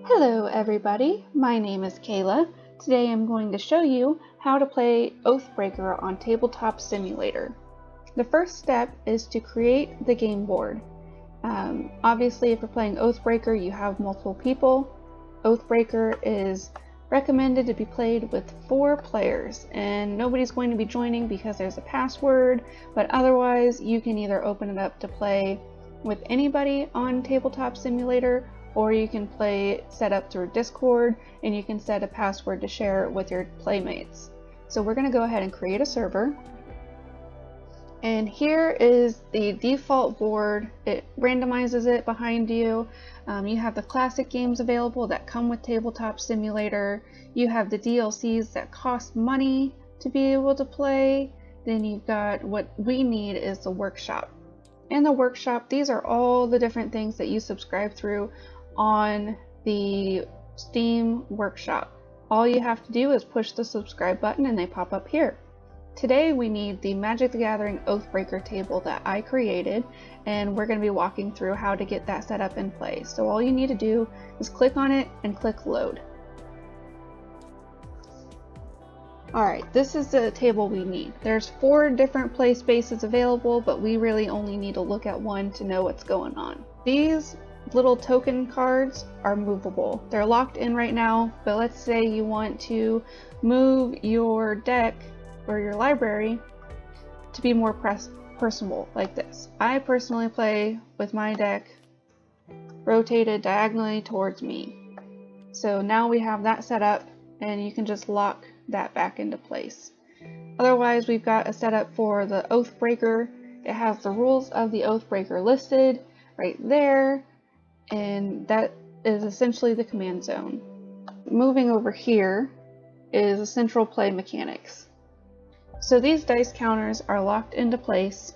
Hello everybody, my name is Kayla. Today I'm going to show you how to play Oathbreaker on Tabletop Simulator. The first step is to create the game board. Obviously, if you're playing Oathbreaker, you have multiple people. Oathbreaker is recommended to be played with 4 players, and nobody's going to be joining because there's a password, but otherwise you can either open it up to play with anybody on Tabletop Simulator, or you can play set up through Discord and you can set a password to share with your playmates. So we're going to go ahead and create a server. And here is the default board. It randomizes it behind you. You have the classic games available that come with Tabletop Simulator. You have the DLCs that cost money to be able to play. Then you've got what we need is the workshop. In the workshop, these are all the different things that you subscribe through on the Steam workshop. All you have to do is push the subscribe button and they pop up here. Today we need the Magic the Gathering Oathbreaker table that I created, and we're going to be walking through how to get that set up in play. So all you need to do is click on it and click load. Alright, this is the table we need. There's 4 different play spaces available, but we really only need to look at one to know what's going on. These little token cards are movable. They're locked in right now, but let's say you want to move your deck or your library to be more personable like this. I personally play with my deck rotated diagonally towards me. So now we have that set up and you can just lock that back into place. Otherwise, we've got a setup for the Oathbreaker. It has the rules of the Oathbreaker listed right there, and that is essentially the command zone. Moving over here is the central play mechanics. So these dice counters are locked into place.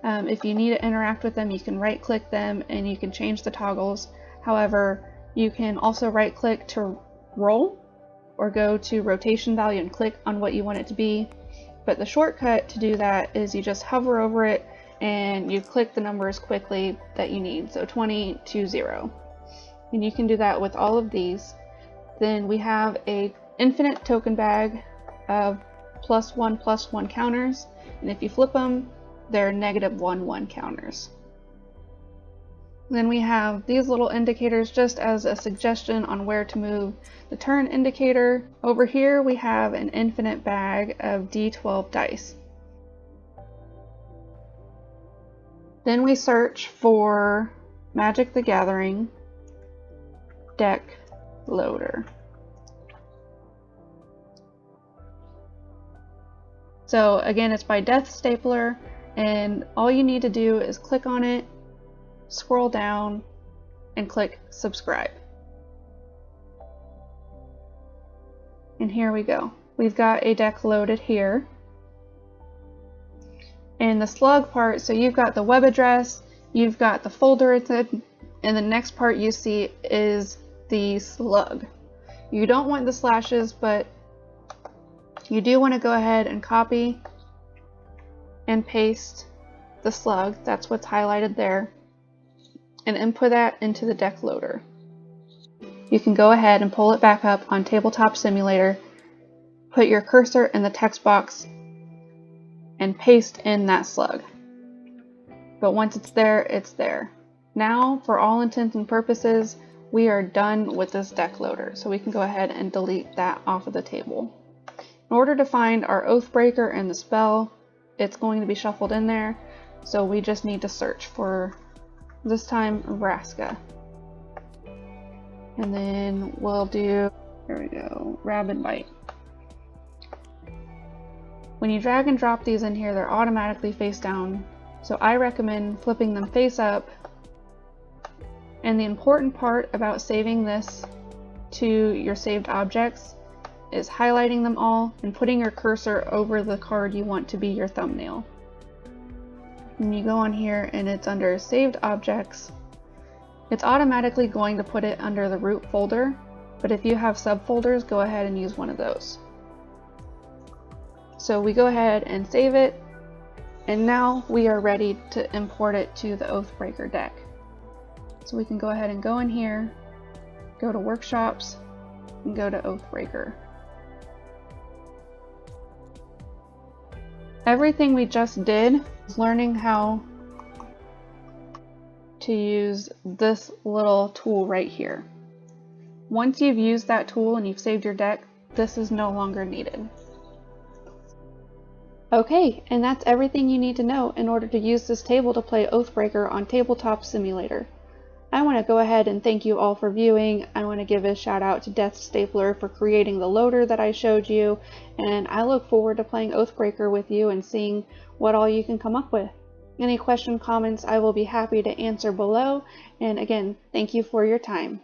If you need to interact with them, you can right click them and you can change the toggles. However, you can also right click to roll or go to rotation value and click on what you want it to be. But the shortcut to do that is you just hover over it and you click the numbers quickly that you need. So 20 to 0. And you can do that with all of these. Then we have a infinite token bag of +1/+1 counters, and if you flip them, they're -1/1 counters. Then we have these little indicators just as a suggestion on where to move the turn indicator. Over here we have an infinite bag of D12 dice. Then we search for Magic the Gathering deck loader. So again, it's by Death Stapler, and all you need to do is click on it, scroll down, and click subscribe. And here we go. We've got a deck loaded here. And the slug part, so you've got the web address, you've got the folder it's in, and the next part you see is the slug. You don't want the slashes, but you do want to go ahead and copy and paste the slug, that's what's highlighted there, and input that into the deck loader. You can go ahead and pull it back up on Tabletop Simulator, put your cursor in the text box, and paste in that slug. But once it's there, it's there. Now, for all intents and purposes, we are done with this deck loader, so we can go ahead and delete that off of the table. In order to find our Oathbreaker and the spell, it's going to be shuffled in there, so we just need to search for, this time, Vraska. And then we'll do, here we go, Rabid Bite. When you drag and drop these in here, they're automatically face down, so I recommend flipping them face up. And the important part about saving this to your saved objects is highlighting them all and putting your cursor over the card you want to be your thumbnail. And you go on here and it's under saved objects. It's automatically going to put it under the root folder, but if you have subfolders, go ahead and use one of those. So we go ahead and save it, and now we are ready to import it to the Oathbreaker deck. So we can go ahead and go in here go to Workshops, and go to Oathbreaker. Everything we just did is learning how to use this little tool right here. Once you've used that tool and you've saved your deck, this is no longer needed. Okay, and that's everything you need to know in order to use this table to play Oathbreaker on Tabletop Simulator. I want to go ahead and thank you all for viewing. I want to give a shout out to Death Stapler for creating the loader that I showed you, and I look forward to playing Oathbreaker with you and seeing what all you can come up with. Any questions, comments, I will be happy to answer below, and again, thank you for your time.